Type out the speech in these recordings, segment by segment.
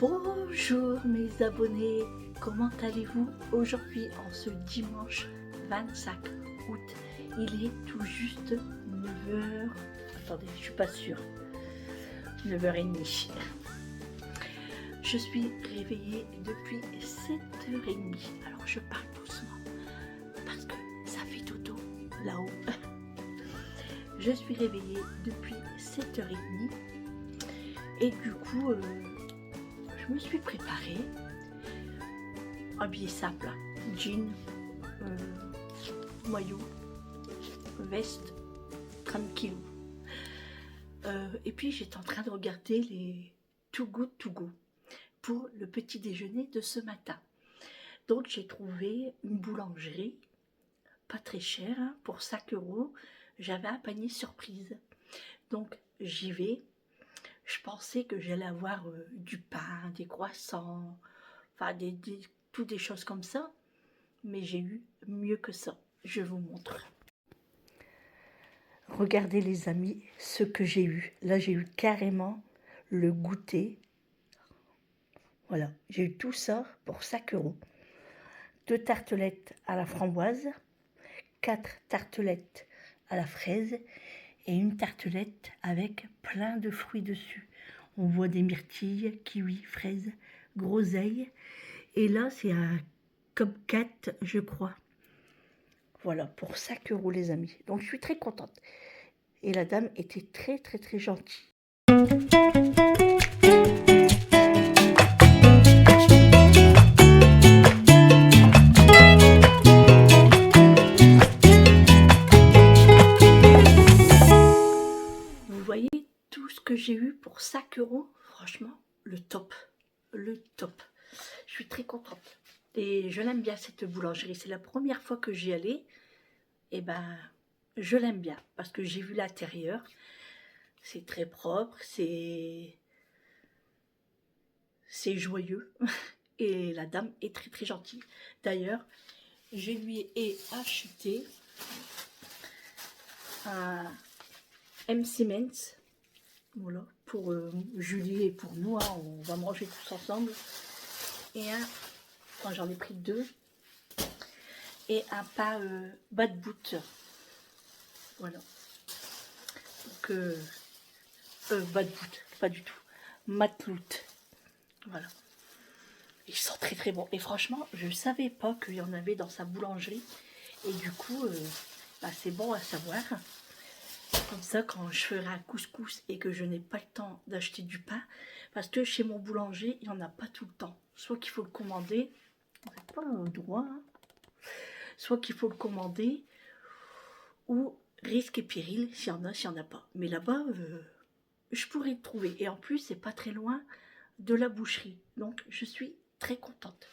Bonjour mes abonnés, comment allez-vous aujourd'hui en ce dimanche 25 août? Il est tout juste 9h, attendez, je suis pas sûre, 9h30. Je suis réveillée depuis 7h30, alors je parle doucement parce que ça fait dodo là-haut. Je suis réveillée depuis 7h30 et du coup je me suis préparée, habillée simple, jean, maillot, veste, tranquille. Et puis j'étais en train de regarder les Too Good To Go pour le petit déjeuner de ce matin. Donc j'ai trouvé une boulangerie, pas très chère, hein, pour 5 €. J'avais un panier surprise. Donc j'y vais. Je pensais que j'allais avoir du pain, des croissants, enfin toutes des choses comme ça. Mais j'ai eu mieux que ça. Je vous montre. Regardez les amis, ce que j'ai eu. Là j'ai eu carrément le goûter. Voilà, j'ai eu tout ça pour 5 €. 2 tartelettes à la framboise, 4 tartelettes à la fraise et une tartelette avec plein de fruits dessus. On voit des myrtilles, kiwis, fraises, groseilles. Et là, c'est un cupcake, je crois. Voilà, pour 5 € les amis. Donc, je suis très contente. Et la dame était très, très, très gentille. Vous voyez tout ce que j'ai eu pour 5 €. Franchement, le top. Le top. Je suis très contente. Et je l'aime bien cette boulangerie. C'est la première fois que j'y allais. Et ben, je l'aime bien. Parce que j'ai vu l'intérieur. C'est très propre. C'est joyeux. Et la dame est très très gentille. D'ailleurs, je lui ai acheté un M&M's. Voilà, pour Julie et pour nous, hein, on va manger tous ensemble. Et enfin, j'en ai pris 2. Et un pain bad boot. Voilà. Donc, bad boot, pas du tout. Matlout. Voilà. Ils sont très très bons. Et franchement, je ne savais pas qu'il y en avait dans sa boulangerie. Et du coup, c'est bon à savoir. Comme ça, quand je ferai un couscous et que je n'ai pas le temps d'acheter du pain, parce que chez mon boulanger, il n'y en a pas tout le temps. Soit qu'il faut le commander, c'est pas le droit, hein. Soit qu'il faut le commander, ou risque et péril, s'il y en a, s'il n'y en a pas. Mais là-bas, je pourrais le trouver. Et en plus, c'est pas très loin de la boucherie. Donc, je suis très contente.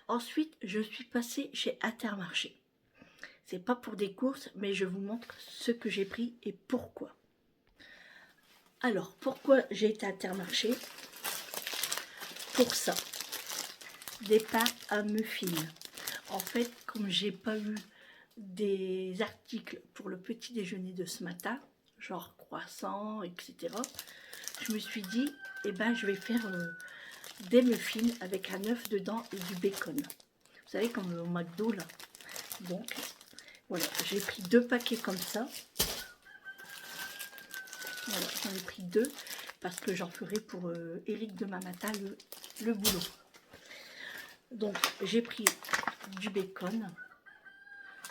Ensuite, je suis passée chez Intermarché. C'est pas pour des courses, mais je vous montre ce que j'ai pris et pourquoi. Alors, pourquoi j'ai été à Intermarché? Pour ça, des pains à muffins. En fait, comme j'ai pas eu des articles pour le petit déjeuner de ce matin, genre croissant, etc., je me suis dit, eh ben, je vais faire des muffins avec un œuf dedans et du bacon. Vous savez, comme au McDo, là. Donc, voilà, j'ai pris 2 paquets comme ça. Voilà, j'en ai pris 2 parce que j'en ferai pour Eric demain matin le boulot. Donc, j'ai pris du bacon.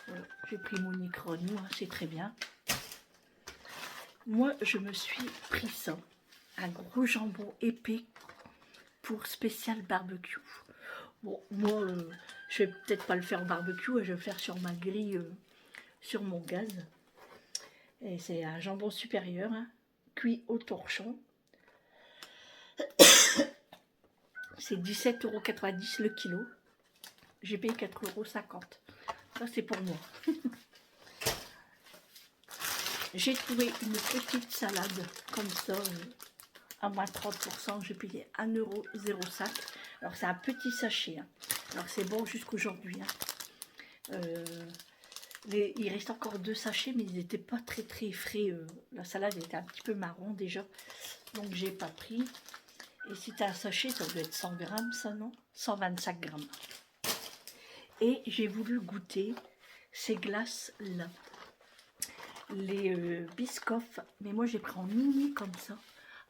Voilà, j'ai pris mon Icronou, hein, c'est très bien. Moi, je me suis pris ça, un gros jambon épais pour spécial barbecue. Bon, moi, je vais peut-être pas le faire en barbecue, je vais le faire sur ma grille, sur mon gaz. Et c'est un jambon supérieur, hein, cuit au torchon. C'est 17,90 € le kilo. J'ai payé 4,50 €. Ça, c'est pour moi. J'ai trouvé une petite salade comme ça, à moins 30%. J'ai payé 1,05 €. Alors, c'est un petit sachet. Hein. Alors, c'est bon jusqu'aujourd'hui. Hein. Il reste encore 2 sachets, mais ils n'étaient pas très très frais. La salade était un petit peu marron déjà. Donc, j'ai pas pris. Et si tu as un sachet, ça doit être 100 grammes, ça, non? 125 grammes. Et j'ai voulu goûter ces glaces-là. Les Biscoff. Mais moi, j'ai pris en mini comme ça.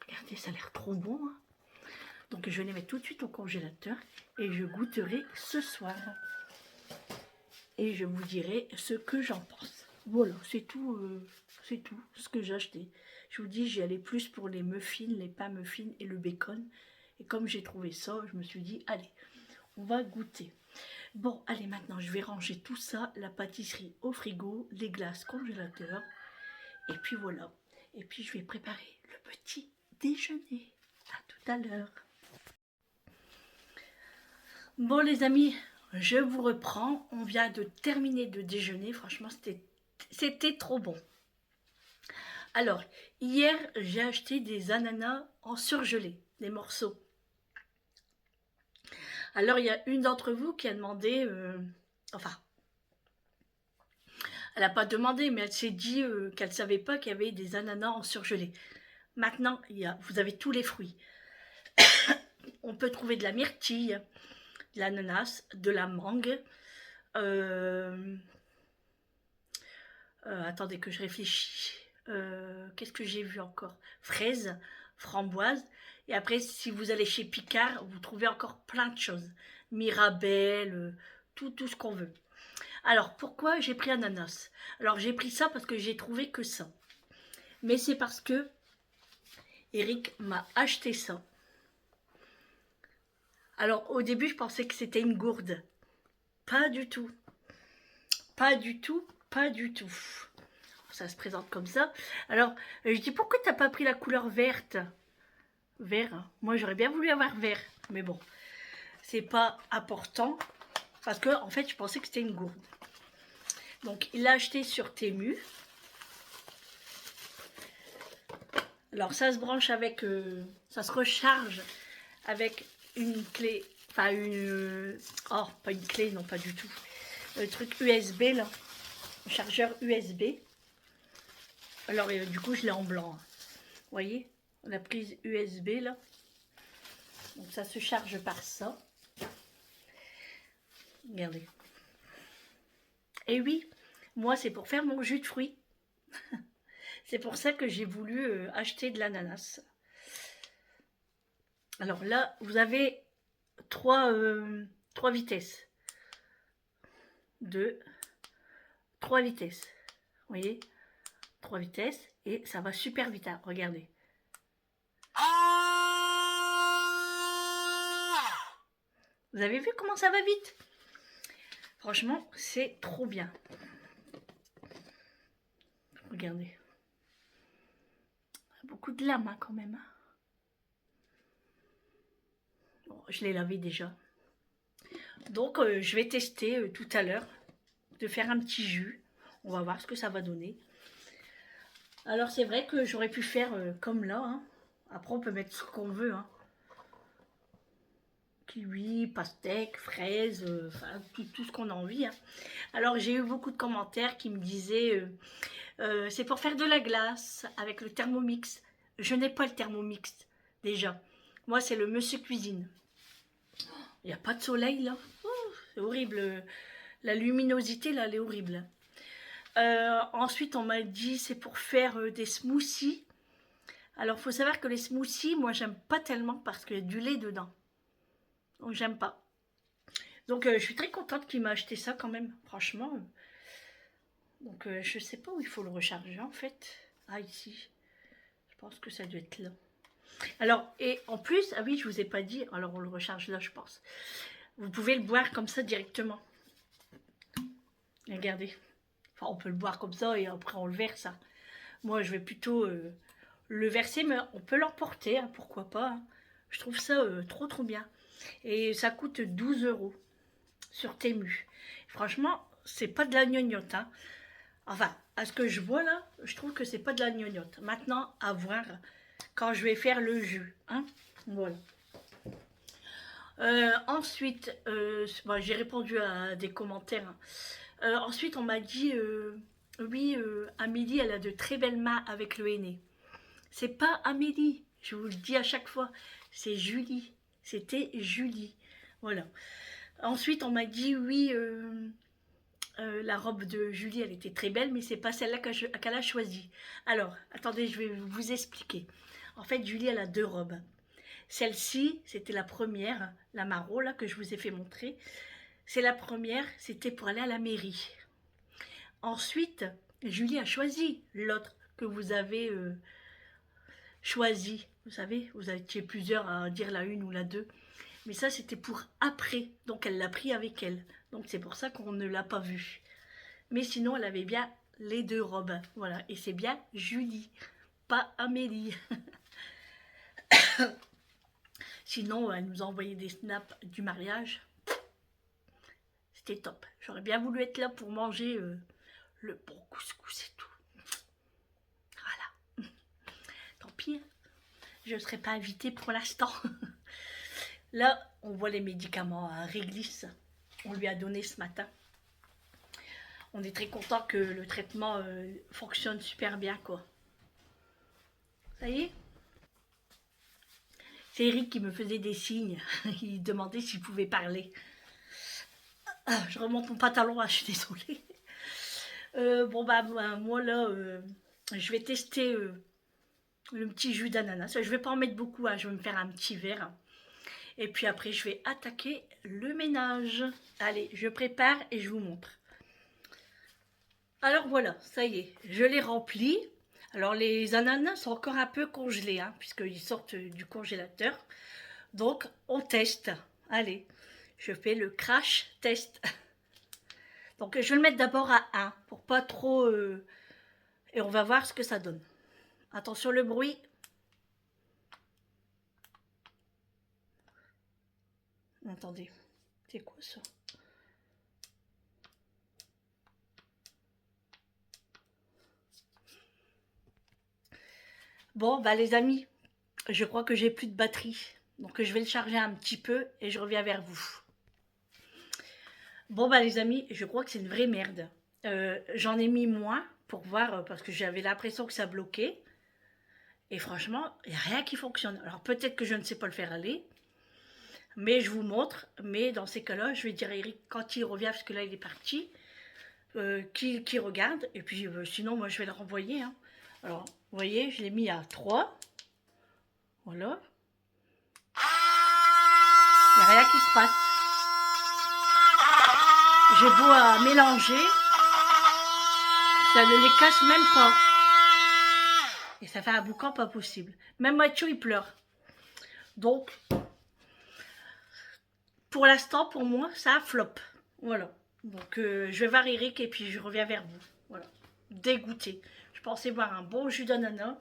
Regardez, ça a l'air trop bon. Hein. Donc, je vais les mettre tout de suite au congélateur. Et je goûterai ce soir. Et je vous dirai ce que j'en pense. Voilà, c'est tout ce que j'ai acheté. Je vous dis, j'y allais plus pour les muffins, les pains muffins et le bacon. Et comme j'ai trouvé ça, je me suis dit, allez, on va goûter. Bon, allez, maintenant, je vais ranger tout ça, la pâtisserie au frigo, les glaces congélateur. Et puis voilà. Et puis, je vais préparer le petit déjeuner. À tout à l'heure. Bon, les amis, je vous reprends. On vient de terminer de déjeuner. Franchement, c'était trop bon. Alors, hier, j'ai acheté des ananas en surgelé, des morceaux. Alors, il y a une d'entre vous qui a demandé, enfin, elle n'a pas demandé, mais elle s'est dit qu'elle ne savait pas qu'il y avait des ananas en surgelé. Maintenant, vous avez tous les fruits. On peut trouver de la myrtille, de l'ananas, de la mangue. Attendez que je réfléchisse. Qu'est-ce que j'ai vu encore? Fraises, framboises. Et après, si vous allez chez Picard, vous trouvez encore plein de choses. Mirabelle, tout ce qu'on veut. Alors, pourquoi j'ai pris ananas? Alors, j'ai pris ça parce que j'ai trouvé que ça. Mais c'est parce que Eric m'a acheté ça. Alors, au début, je pensais que c'était une gourde. Pas du tout. Pas du tout, pas du tout. Ça se présente comme ça. Alors, je dis, pourquoi t'as pas pris la couleur verte? Vert, hein. Moi j'aurais bien voulu avoir vert. Mais bon, c'est pas important. Parce que, en fait, je pensais que c'était une gourde. Donc, il l'a acheté sur Temu. Alors, ça se branche avec... ça se recharge avec une clé. Enfin, oh, pas une clé, non, pas du tout. Le truc USB, là. Le chargeur USB. Alors, du coup, je l'ai en blanc. Vous voyez, la prise USB, là. Donc, ça se charge par ça. Regardez. Et oui, moi, c'est pour faire mon jus de fruits. C'est pour ça que j'ai voulu acheter de l'ananas. Alors là, vous avez trois vitesses. 3 vitesses. Vous voyez, 3 vitesses. Et ça va super vite. Hein. Regardez. Vous avez vu comment ça va vite? Franchement, c'est trop bien. Regardez. Beaucoup de lames hein, quand même. Bon, je l'ai lavé déjà. Donc, je vais tester tout à l'heure de faire un petit jus. On va voir ce que ça va donner. Alors, c'est vrai que j'aurais pu faire comme là. Hein. Après, on peut mettre ce qu'on veut. Hein. Kiwi, pastèque, fraises, enfin, tout ce qu'on a envie. Hein. Alors, j'ai eu beaucoup de commentaires qui me disaient c'est pour faire de la glace avec le Thermomix. Je n'ai pas le Thermomix, déjà. Moi, c'est le Monsieur Cuisine. Il n'y a pas de soleil, là. C'est horrible. La luminosité, là, elle est horrible. Ensuite, on m'a dit c'est pour faire des smoothies. Alors, il faut savoir que les smoothies, moi, j'aime pas tellement parce qu'il y a du lait dedans. Donc, j'aime pas. Donc, je suis très contente qu'il m'a acheté ça quand même, franchement. Donc, je sais pas où il faut le recharger, en fait. Ah, ici. Je pense que ça doit être là. Alors, et en plus, ah oui, je vous ai pas dit, alors on le recharge là, je pense. Vous pouvez le boire comme ça directement. Regardez. Enfin, on peut le boire comme ça et après on le verse. Hein. Moi, je vais plutôt le verser, mais on peut l'emporter, hein, pourquoi pas. Hein. Je trouve ça trop bien. Et ça coûte 12 € sur Temu. Franchement, c'est pas de la gnognotte. Hein. Enfin, à ce que je vois là, je trouve que c'est pas de la gnognotte. Maintenant, à voir quand je vais faire le jus. Hein. Voilà. Ensuite, bon, j'ai répondu à des commentaires. Hein. Ensuite, on m'a dit, oui, Amélie, elle a de très belles mains avec le henné. C'est pas Amélie, Je vous le dis à chaque fois, c'est Julie. C'était Julie. Voilà. Ensuite, on m'a dit, oui, la robe de Julie, elle était très belle, mais c'est pas celle-là qu'elle a choisie. Alors, attendez, je vais vous expliquer. En fait, Julie, elle a 2 robes. Celle-ci, c'était la première, la maro, là, que je vous ai fait montrer. C'est la première, c'était pour aller à la mairie. Ensuite, Julie a choisi l'autre que vous avez choisi. Vous savez, vous étiez plusieurs à dire la une ou la 2. Mais ça, c'était pour après. Donc, elle l'a pris avec elle. Donc, c'est pour ça qu'on ne l'a pas vue. Mais sinon, elle avait bien les 2 robes. Voilà. Et c'est bien Julie, pas Amélie. Sinon, elle nous a envoyé des snaps du mariage. C'était top. J'aurais bien voulu être là pour manger le bon couscous et tout. Voilà. Tant pis, je ne serai pas invitée pour l'instant. Là, on voit les médicaments à Réglisse. On lui a donné ce matin. On est très content que le traitement fonctionne super bien, quoi. Ça y est? C'est Eric qui me faisait des signes. Il demandait s'il pouvait parler. Ah, je remonte mon pantalon, je suis désolée. Bon, moi là, je vais tester le petit jus d'ananas. Je vais pas en mettre beaucoup, hein, je vais me faire un petit verre. Et puis après, je vais attaquer le ménage. Allez, je prépare et je vous montre. Alors voilà, ça y est, je l'ai rempli. Alors les ananas sont encore un peu congelés, hein, puisqu'ils sortent du congélateur. Donc on teste. Allez, je fais le crash test. Donc je vais le mettre d'abord à 1 pour pas trop... et on va voir ce que ça donne. Attention le bruit. Attendez, c'est quoi ça? Bon, bah les amis, je crois que j'ai plus de batterie. Donc je vais le charger un petit peu et je reviens vers vous. Bon, bah les amis, je crois que c'est une vraie merde. J'en ai mis moins pour voir, parce que j'avais l'impression que ça bloquait. Et franchement, il n'y a rien qui fonctionne. Alors peut-être que je ne sais pas le faire aller, mais je vous montre. Mais dans ces cas-là, je vais dire à Eric, quand il revient, parce que là il est parti, qu'il regarde. Et puis sinon, moi je vais le renvoyer. Hein. Alors, vous voyez, je l'ai mis à 3. Voilà. Il n'y a rien qui se passe. J'ai beau à mélanger, ça ne les casse même pas. Et ça fait un boucan pas possible. Même Mathieu, il pleure. Donc, pour l'instant, pour moi, ça flop. Voilà. Donc, je vais voir Eric et puis je reviens vers vous. Voilà. Dégoûté. Je pensais boire un bon jus d'ananas.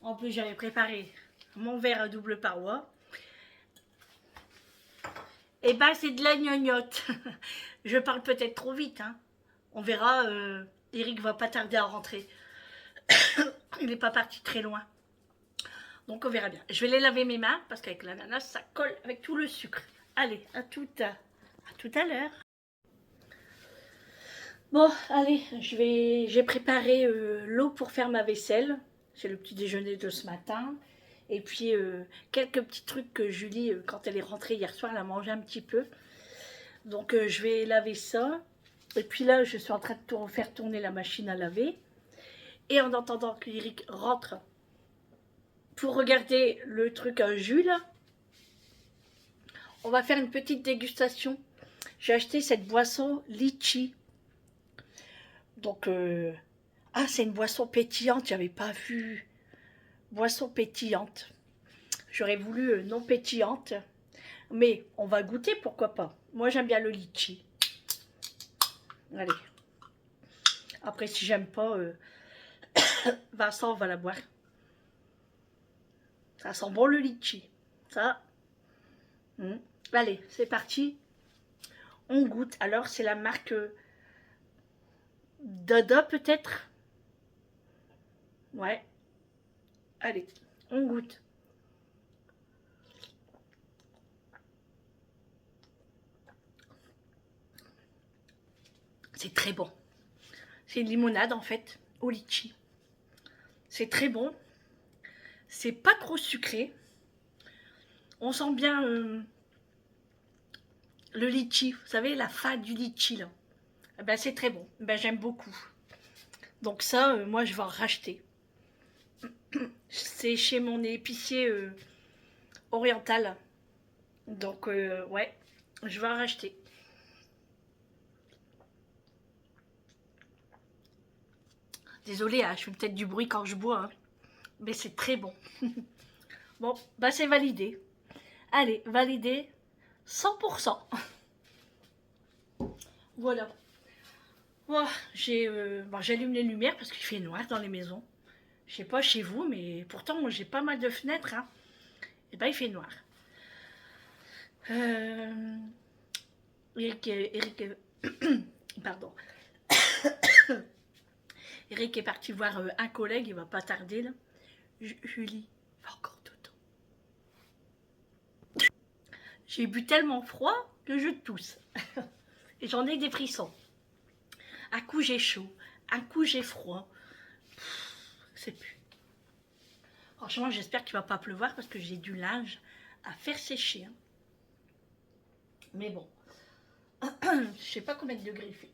En plus, j'avais préparé mon verre à double paroi. Et ben, c'est de la gnognotte. Je parle peut-être trop vite. Hein. On verra. Eric va pas tarder à rentrer. Il n'est pas parti très loin. Donc, on verra bien. Je vais les laver mes mains parce qu'avec l'ananas, ça colle avec tout le sucre. Allez, à tout à l'heure. Bon, allez, j'ai préparé l'eau pour faire ma vaisselle. C'est le petit déjeuner de ce matin. Et puis, quelques petits trucs que Julie, quand elle est rentrée hier soir, elle a mangé un petit peu. Donc, je vais laver ça. Et puis là, je suis en train de faire tourner la machine à laver. Et en attendant qu'Eric rentre pour regarder le truc à jus, là, on va faire une petite dégustation. J'ai acheté cette boisson litchi. Donc, ah, c'est une boisson pétillante, j'avais pas vu. Boisson pétillante. J'aurais voulu non pétillante. Mais on va goûter, pourquoi pas. Moi, j'aime bien le litchi. Allez. Après, si j'aime pas, Vincent va la boire. Ça sent bon le litchi. Ça. Allez, c'est parti. On goûte. Alors, c'est la marque Dada, peut-être. Ouais. Allez, on goûte. C'est très bon. C'est une limonade, en fait, au litchi. C'est très bon. C'est pas trop sucré. On sent bien le litchi, vous savez, la fade du litchi là. Eh ben, c'est très bon, ben, j'aime beaucoup. Donc ça, moi je vais en racheter. C'est chez mon épicier oriental. Donc ouais, je vais en racheter. Désolée, hein, je fais peut-être du bruit quand je bois, hein, mais c'est très bon. Bon, bah c'est validé. Allez, validé 100%. Voilà. Oh, j'allume les lumières parce qu'il fait noir dans les maisons. Je sais pas chez vous, mais pourtant j'ai pas mal de fenêtres. Hein. Et ben il fait noir. Eric, pardon. Eric est parti voir un collègue, il va pas tarder là. Julie, il va encore dodo. J'ai bu tellement froid que je tousse. Et j'en ai des frissons. Un coup j'ai chaud, un coup j'ai froid. C'est plus. Franchement, j'espère qu'il va pas pleuvoir parce que j'ai du linge à faire sécher. Hein. Mais bon, je sais pas combien de degrés il fait.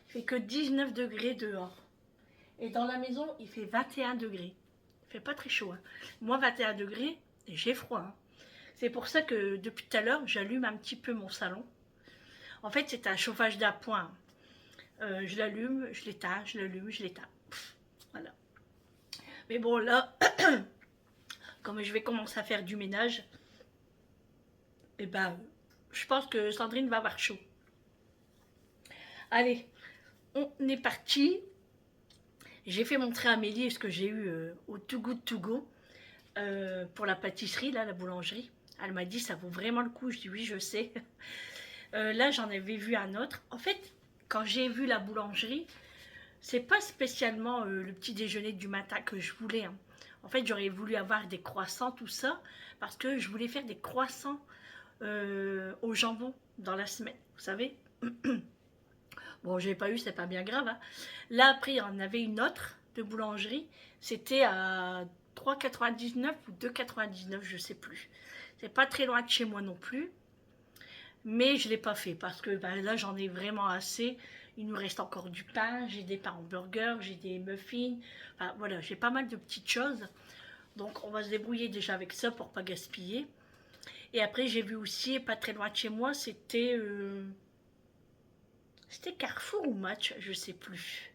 Il fait que 19 degrés dehors. Et dans la maison, il fait 21 degrés. Il fait pas très chaud. Hein. Moi, 21 degrés, j'ai froid. Hein. C'est pour ça que depuis tout à l'heure, j'allume un petit peu mon salon. En fait, c'est un chauffage d'appoint. Je l'allume, je l'éteins, je l'allume, je l'éteins. Voilà. Mais bon, là, comme je vais commencer à faire du ménage, eh ben, je pense que Sandrine va avoir chaud. Allez, on est parti. J'ai fait montrer à Amélie ce que j'ai eu au Too Good To Go pour la pâtisserie, là, la boulangerie. Elle m'a dit, ça vaut vraiment le coup. Je dis, oui, je sais. Là, j'en avais vu un autre. En fait, quand j'ai vu la boulangerie, c'est pas spécialement le petit déjeuner du matin que je voulais. Hein. En fait, j'aurais voulu avoir des croissants, tout ça, parce que je voulais faire des croissants au jambon dans la semaine, vous savez. Bon, j'ai pas eu, c'est pas bien grave. Hein. Là, après, on avait une autre de boulangerie. C'était à 3,99 ou 2,99, je sais plus. C'est pas très loin de chez moi non plus. Mais je ne l'ai pas fait parce que ben, là, j'en ai vraiment assez. Il nous reste encore du pain, j'ai des pains en burger, j'ai des muffins. Enfin, voilà, j'ai pas mal de petites choses. Donc, on va se débrouiller déjà avec ça pour pas gaspiller. Et après, j'ai vu aussi, pas très loin de chez moi, c'était Carrefour ou Match, je sais plus.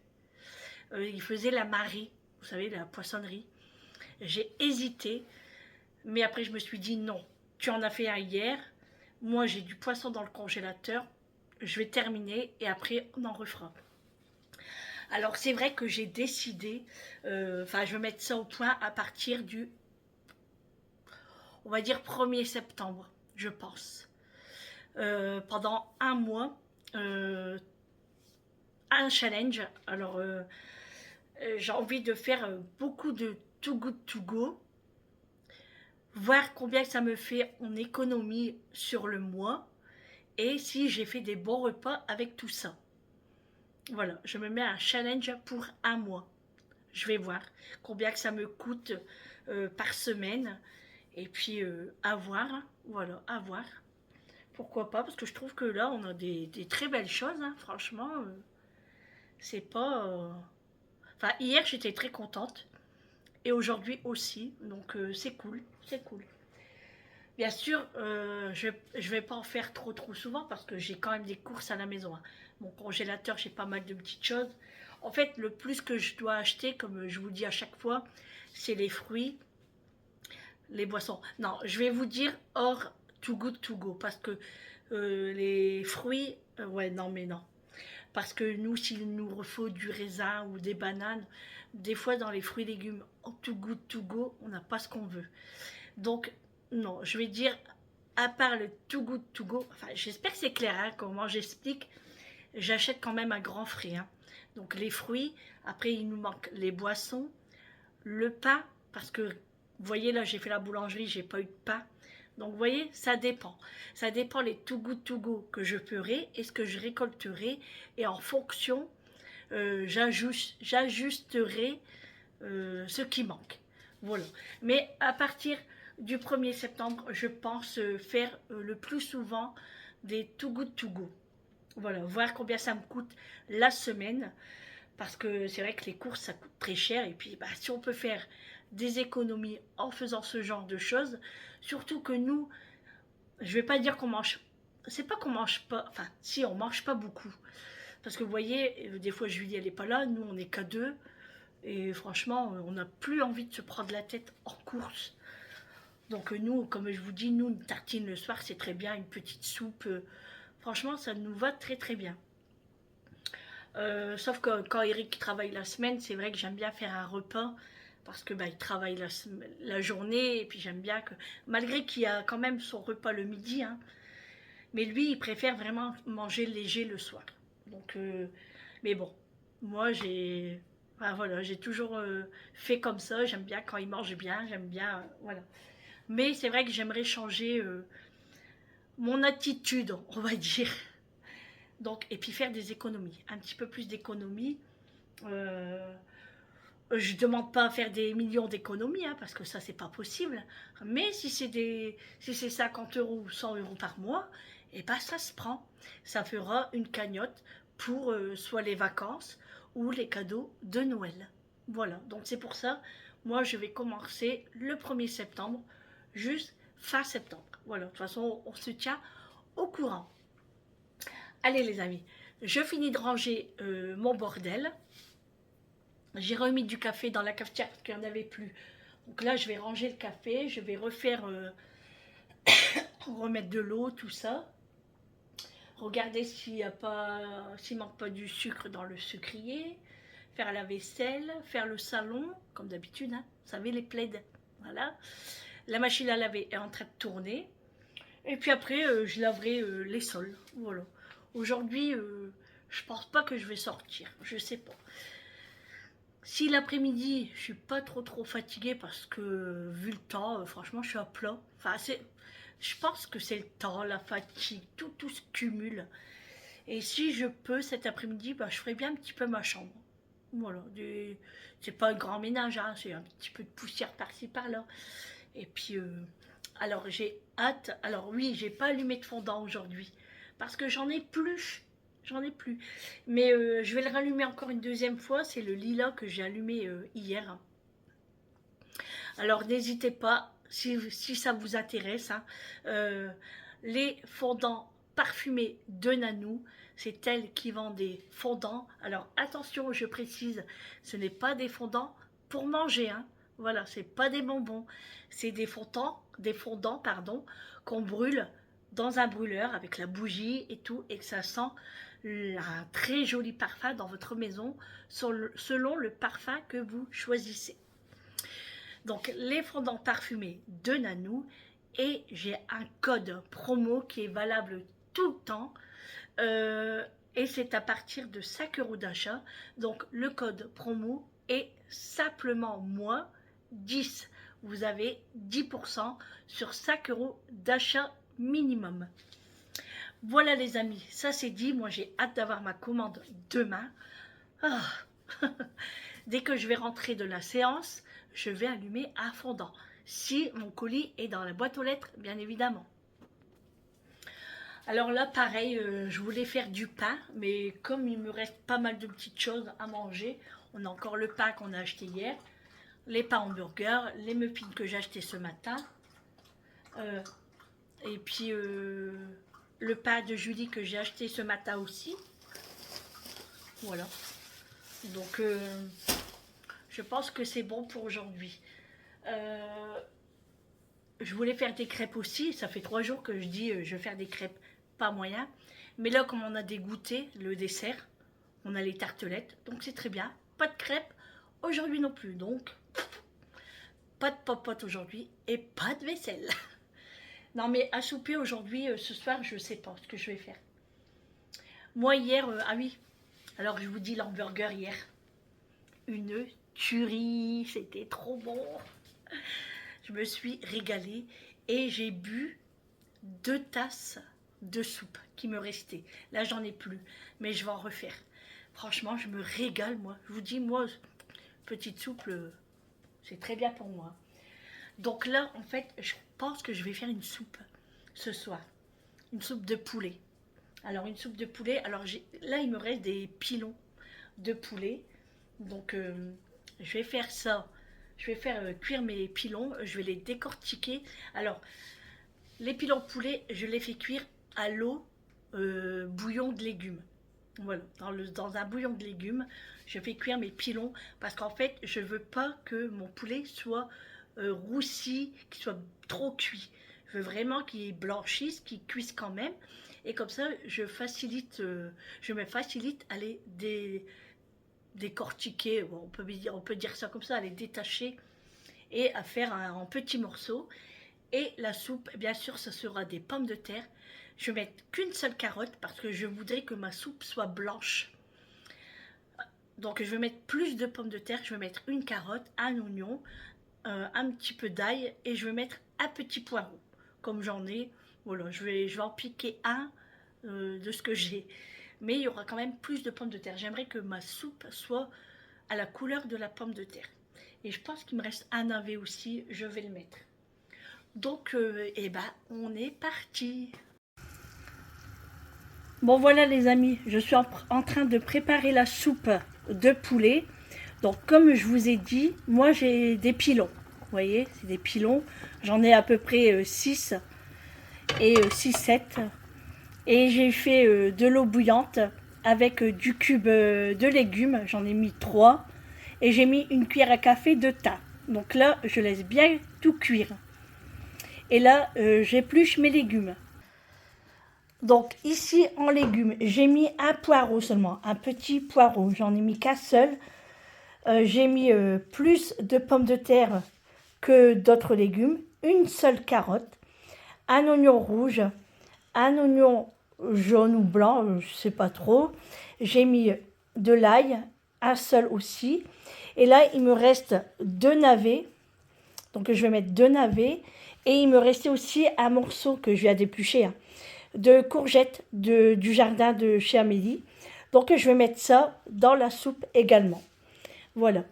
Ils faisaient la marée, vous savez, la poissonnerie. J'ai hésité, mais après, je me suis dit non. Tu en as fait un hier. Moi, j'ai du poisson dans le congélateur. Je vais terminer et après, on en refera. Alors, c'est vrai que j'ai décidé, je vais mettre ça au point à partir du, on va dire, 1er septembre, je pense. Pendant un mois, un challenge. Alors, j'ai envie de faire beaucoup de Too Good To Go, voir combien ça me fait en économie sur le mois et si j'ai fait des bons repas avec tout ça. Voilà, je me mets un challenge pour un mois. Je vais voir combien que ça me coûte par semaine. Et puis, à voir. Voilà, à voir. Pourquoi pas, parce que je trouve que là, on a des très belles choses. Hein, franchement, c'est pas... Enfin, hier, j'étais très contente. Et aujourd'hui aussi. Donc, c'est cool. C'est cool. Bien sûr, je ne vais pas en faire trop souvent parce que j'ai quand même des courses à la maison. Hein. Mon congélateur, j'ai pas mal de petites choses. En fait, le plus que je dois acheter, comme je vous dis à chaque fois, c'est les fruits, les boissons. Non, je vais vous dire hors Too Good To Go parce que les fruits, ouais, non, mais non. Parce que nous, s'il nous faut du raisin ou des bananes, des fois dans les fruits et légumes en Too Good To Go, on n'a pas ce qu'on veut. Donc, non, je vais dire, à part le Too Good To Go, enfin, j'espère que c'est clair, hein, comment j'explique, j'achète quand même un grand frais. Hein. Donc, les fruits, après, il nous manque les boissons, le pain, parce que, vous voyez, là, j'ai fait la boulangerie, j'ai pas eu de pain. Donc, vous voyez, ça dépend. Ça dépend les Too Good To Go que je ferai et ce que je récolterai. Et en fonction, j'ajusterai ce qui manque. Voilà. Mais à partir du 1er septembre, je pense faire le plus souvent des Too Good To Go. Voilà, voir combien ça me coûte la semaine. Parce que c'est vrai que les courses, ça coûte très cher. Et puis, bah, si on peut faire des économies en faisant ce genre de choses, surtout que nous, je vais pas dire qu'on mange, c'est pas qu'on mange pas, enfin, si, on mange pas beaucoup. Parce que vous voyez, des fois Julie elle est pas là, nous on est qu'à deux, et franchement, on n'a plus envie de se prendre la tête en course. Donc nous, comme je vous dis, nous, une tartine le soir, c'est très bien, une petite soupe, franchement, ça nous va très très bien. Sauf que quand Eric travaille la semaine, c'est vrai que j'aime bien faire un repas, parce que bah, il travaille la journée, et puis j'aime bien que, malgré qu'il a quand même son repas le midi, hein, mais lui, il préfère vraiment manger léger le soir. Donc, mais bon, moi, enfin, voilà, j'ai toujours fait comme ça. J'aime bien quand il mange bien, j'aime bien, voilà. Mais c'est vrai que j'aimerais changer mon attitude, on va dire. Donc, et puis faire des économies, un petit peu plus d'économies. Je ne demande pas à faire des millions d'économies, hein, parce que ça, c'est pas possible. Mais si c'est 50 euros ou 100 euros par mois, et ben ça se prend. Ça fera une cagnotte pour soit les vacances ou les cadeaux de Noël. Voilà, donc c'est pour ça, moi, je vais commencer le 1er septembre, juste fin septembre. Voilà, de toute façon, on se tient au courant. Allez les amis, je finis de ranger mon bordel. J'ai remis du café dans la cafetière parce qu'il n'y en avait plus. Donc là, je vais ranger le café, je vais refaire, remettre de l'eau, tout ça. Regarder s'il manque pas du sucre dans le sucrier. Faire la vaisselle, faire le salon, comme d'habitude, hein. Vous savez, les plaids. Voilà. La machine à laver est en train de tourner. Et puis après, je laverai les sols. Voilà. Aujourd'hui, je pense pas que je vais sortir. Je sais pas. Si l'après-midi, je suis pas trop fatiguée parce que vu le temps, franchement, je suis à plat. Enfin, je pense que c'est le temps, la fatigue, tout se cumule. Et si je peux cet après-midi, bah, je ferai bien un petit peu ma chambre. Voilà, c'est pas un grand ménage, hein, c'est un petit peu de poussière par-ci par-là. Et puis, alors j'ai hâte. Alors oui, j'ai pas allumé de fondant aujourd'hui parce que j'en ai plus. J'en ai plus. Mais je vais le rallumer encore une deuxième fois. C'est le lilas que j'ai allumé hier. Alors n'hésitez pas, si ça vous intéresse, hein, les fondants parfumés de Nanou, c'est elle qui vend des fondants. Alors attention, je précise, ce n'est pas des fondants pour manger, hein. Voilà, c'est pas des bonbons, c'est des fondants, pardon, qu'on brûle dans un brûleur avec la bougie et tout, et que ça sent un très joli parfum dans votre maison selon le parfum que vous choisissez. Donc les fondants parfumés de Nanou, et j'ai un code promo qui est valable tout le temps, et c'est à partir de 5 euros d'achat. Donc le code promo est simplement moi 10. Vous avez 10% sur 5 euros d'achat minimum. Voilà les amis, ça c'est dit. Moi j'ai hâte d'avoir ma commande demain. Ah. Dès que je vais rentrer de la séance, je vais allumer un fondant. Si mon colis est dans la boîte aux lettres, bien évidemment. Alors là, pareil, je voulais faire du pain, mais comme il me reste pas mal de petites choses à manger, on a encore le pain qu'on a acheté hier, les pains hamburgers, les muffins que j'ai achetés ce matin, et puis le pain de Julie que j'ai acheté ce matin aussi. Voilà. Donc, je pense que c'est bon pour aujourd'hui. Je voulais faire des crêpes aussi. Ça fait 3 jours que je dis je vais faire des crêpes, pas moyen. Mais là, comme on a des goûters, le dessert, on a les tartelettes. Donc c'est très bien. Pas de crêpes aujourd'hui non plus. Donc, pas de popote aujourd'hui et pas de vaisselle. Non mais à souper aujourd'hui, ce soir, je sais pas ce que je vais faire. Moi hier, ah oui, alors je vous dis l'hamburger hier. Une tuerie, c'était trop bon. Je me suis régalée et j'ai bu 2 tasses de soupe qui me restaient. Là, j'en ai plus, mais je vais en refaire. Franchement, je me régale, moi. Je vous dis, moi, petite soupe, C'est très bien pour moi. Donc là, en fait, je pense que je vais faire une soupe ce soir. Une soupe de poulet. Alors, une soupe de poulet. Alors, là, il me reste des pilons de poulet. Donc, je vais faire ça. Je vais faire cuire mes pilons. Je vais les décortiquer. Alors, les pilons de poulet, je les fais cuire à l'eau bouillon de légumes. Voilà, dans un bouillon de légumes, je fais cuire mes pilons parce qu'en fait, je veux pas que mon poulet soit roussi, qu'il soit trop cuit. Je veux vraiment qu'il blanchisse, qu'il cuise quand même. Et comme ça, je me facilite à les décortiquer. Bon, on peut dire ça comme ça, à les détacher et à faire en petits morceaux. Et la soupe, bien sûr, ce sera des pommes de terre. Je vais mettre qu'une seule carotte parce que je voudrais que ma soupe soit blanche. Donc je vais mettre plus de pommes de terre. Je vais mettre une carotte, un oignon, un petit peu d'ail et je vais mettre un petit poireau. Comme j'en ai, voilà, je vais en piquer un de ce que j'ai. Mais il y aura quand même plus de pommes de terre. J'aimerais que ma soupe soit à la couleur de la pomme de terre. Et je pense qu'il me reste un navet aussi, je vais le mettre. Donc, eh ben, on est parti. Bon voilà les amis, je suis en train de préparer la soupe de poulet. Donc comme je vous ai dit, moi j'ai des pilons. Vous voyez, c'est des pilons. J'en ai à peu près 6 et 6-7. Et j'ai fait de l'eau bouillante avec du cube de légumes. J'en ai mis 3. Et j'ai mis une cuillère à café de thym. Donc là, je laisse bien tout cuire. Et là, j'épluche mes légumes. Donc ici en légumes, j'ai mis un poireau seulement, un petit poireau. J'en ai mis qu'un seul. J'ai mis plus de pommes de terre que d'autres légumes. Une seule carotte, un oignon rouge, un oignon jaune ou blanc, je ne sais pas trop. J'ai mis de l'ail, un seul aussi. Et là, il me reste 2 navets. Donc je vais mettre 2 navets. Et il me restait aussi un morceau que je viens d'éplucher, de courgettes du jardin de chez Amélie. Donc je vais mettre ça dans la soupe également. Voilà.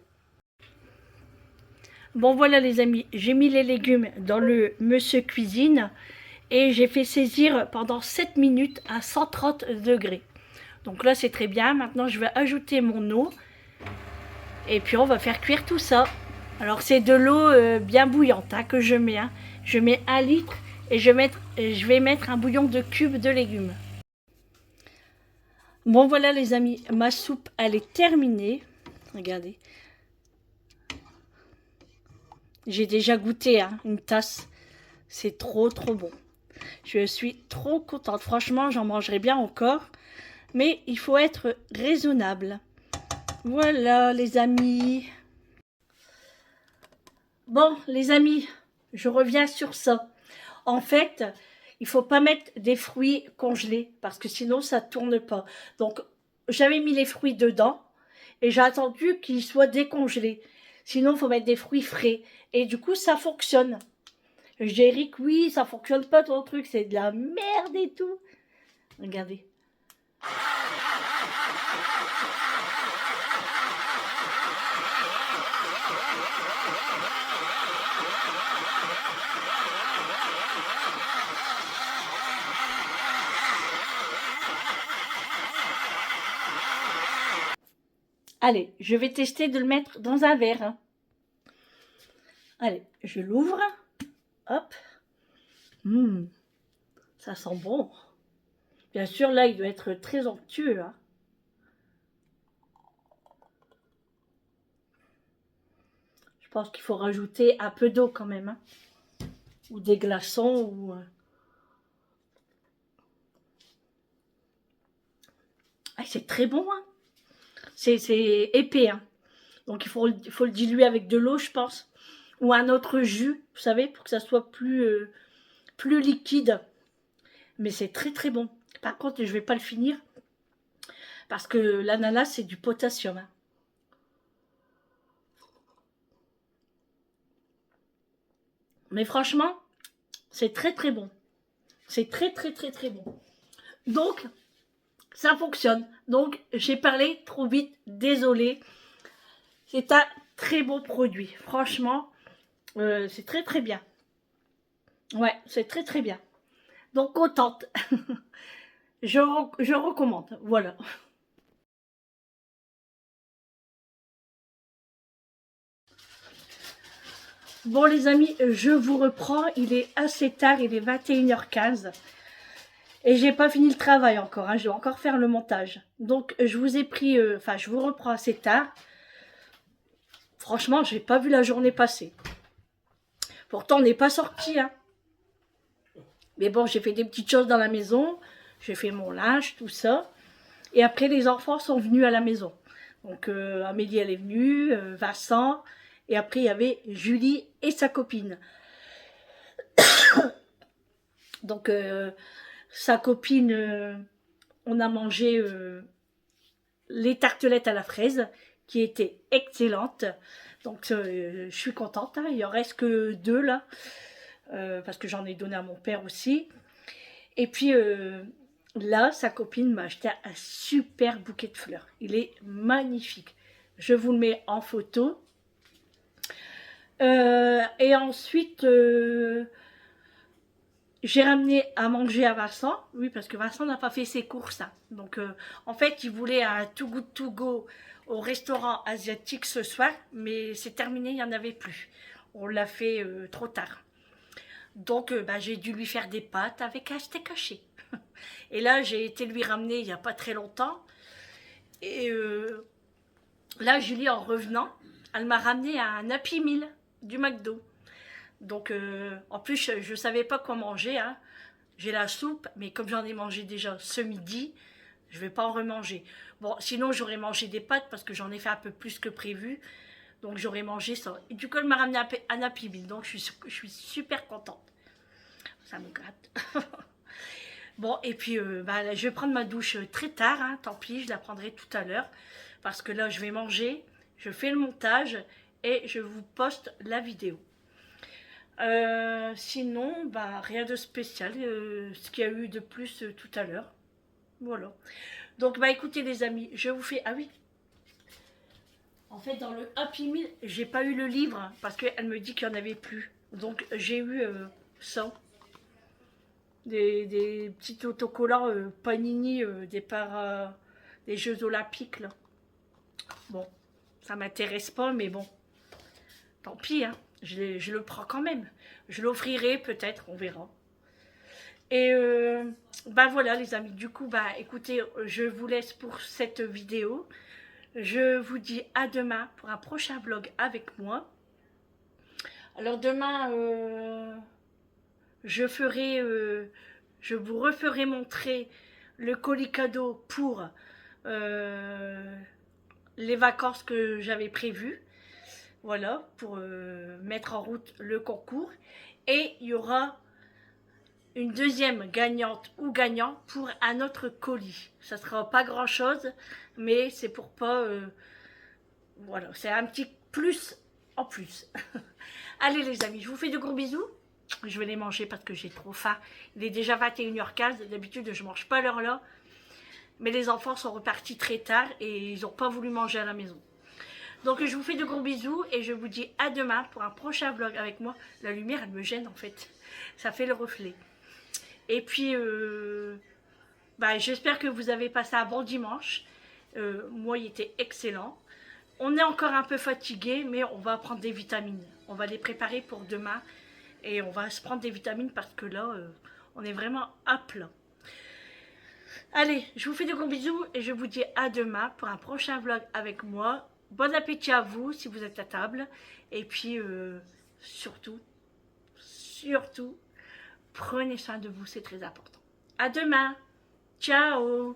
Bon voilà les amis, j'ai mis les légumes dans le Monsieur Cuisine et j'ai fait saisir pendant 7 minutes à 130 degrés. Donc là c'est très bien. Maintenant je vais ajouter mon eau et puis on va faire cuire tout ça. Alors c'est de l'eau bien bouillante que je mets. Je mets 1 litre et je vais mettre un bouillon de cubes de légumes. Bon voilà les amis, ma soupe elle est terminée. Regardez. J'ai déjà goûté une tasse. C'est trop bon. Je suis trop contente. Franchement, j'en mangerai bien encore. Mais il faut être raisonnable. Voilà les amis. Bon les amis, je reviens sur ça. En fait, il ne faut pas mettre des fruits congelés parce que sinon ça ne tourne pas. Donc j'avais mis les fruits dedans et j'ai attendu qu'ils soient décongelés. Sinon il faut mettre des fruits frais. Et du coup ça fonctionne. J'ai dit que oui, ça fonctionne pas ton truc, c'est de la merde et tout. Regardez. Allez, je vais tester de le mettre dans un verre. Allez, je l'ouvre. Hop. Ça sent bon. Bien sûr, là, il doit être très onctueux. Je pense qu'il faut rajouter un peu d'eau quand même. Ou des glaçons. Ou... Ah, c'est très bon. C'est épais. Donc, il faut le diluer avec de l'eau, je pense. Ou un autre jus, vous savez, pour que ça soit plus liquide. Mais c'est très bon. Par contre, je ne vais pas le finir. Parce que l'ananas, c'est du potassium. Mais franchement, c'est très bon. C'est très bon. Donc, ça fonctionne. Donc, j'ai parlé trop vite. Désolée. C'est un Très bon produit. Franchement, c'est très très bien. Ouais, c'est très très bien. Donc contente. Je recommande. Voilà. Bon les amis, je vous reprends. Il est assez tard, il est 21h15. Et j'ai pas fini le travail encore, hein, je dois encore faire le montage. Donc je vous ai pris, enfin je vous reprends assez tard. Franchement, j'ai pas vu la journée passer. Pourtant, on n'est pas sorti, hein. Mais bon, j'ai fait des petites choses dans la maison. J'ai fait mon linge, tout ça. Et après, les enfants sont venus à la maison. Donc Amélie, elle est venue, Vincent. Et après, il y avait Julie et sa copine. Donc sa copine, on a mangé les tartelettes à la fraise qui étaient excellentes. Donc je suis contente, hein. Il en reste que 2 là, parce que j'en ai donné à mon père aussi. Et puis là, sa copine m'a acheté un super bouquet de fleurs. Il est magnifique. Je vous le mets en photo. Et ensuite, j'ai ramené à manger à Vincent. Oui, parce que Vincent n'a pas fait ses courses, hein. Donc, en fait, il voulait un Too Good To Go au restaurant asiatique ce soir, mais c'est terminé, il n'y en avait plus. On l'a fait trop tard. Donc, bah, j'ai dû lui faire des pâtes avec un steak haché. Et là, j'ai été lui ramener il n'y a pas très longtemps. Et là, Julie, en revenant, elle m'a ramené un Happy Meal du McDo. Donc, en plus, je ne savais pas quoi manger, hein. J'ai la soupe, mais comme j'en ai mangé déjà ce midi, je ne vais pas en remanger. Bon, sinon, j'aurais mangé des pâtes parce que j'en ai fait un peu plus que prévu. Donc, j'aurais mangé ça. Et du coup, elle m'a ramené un Happy Meal. Donc, je suis super contente. Ça me gratte. Bon, et puis, bah, je vais prendre ma douche très tard, hein, tant pis, je la prendrai tout à l'heure. Parce que là, je vais manger, je fais le montage et je vous poste la vidéo. Sinon, bah, rien de spécial, ce qu'il y a eu de plus tout à l'heure. Voilà. Donc, bah écoutez les amis, je vous fais... Ah oui, en fait, dans le Happy Meal, j'ai pas eu le livre parce qu'elle me dit qu'il n'y en avait plus. Donc, j'ai eu ça. Des petits autocollants Panini des Jeux Olympiques là. Bon, ça m'intéresse pas, mais bon, tant pis, hein. Je le prends quand même. Je l'offrirai peut-être, on verra. Et bah voilà les amis, du coup, bah écoutez, je vous laisse pour cette vidéo. Je vous dis à demain pour un prochain vlog avec moi. Alors demain, je ferai... je vous referai montrer le colis cadeau pour les vacances que j'avais prévues. Voilà, pour mettre en route le concours. Et il y aura une deuxième gagnante ou gagnant pour un autre colis. Ça sera pas grand chose, mais c'est pour pas... voilà, c'est un petit plus en plus. Allez les amis, je vous fais de gros bisous. Je vais les manger parce que j'ai trop faim. Il est déjà 21h15. D'habitude, je ne mange pas à l'heure là. Mais les enfants sont repartis très tard et ils n'ont pas voulu manger à la maison. Donc, je vous fais de gros bisous et je vous dis à demain pour un prochain vlog avec moi. La lumière, elle me gêne en fait. Ça fait le reflet. Et puis, bah, j'espère que vous avez passé un bon dimanche. Moi, il était excellent. On est encore un peu fatigué, mais on va prendre des vitamines. On va les préparer pour demain. Et on va se prendre des vitamines parce que là, on est vraiment à plat. Allez, je vous fais de gros bisous et je vous dis à demain pour un prochain vlog avec moi. Bon appétit à vous si vous êtes à table. Et puis, surtout, prenez soin de vous, c'est très important. À demain. Ciao.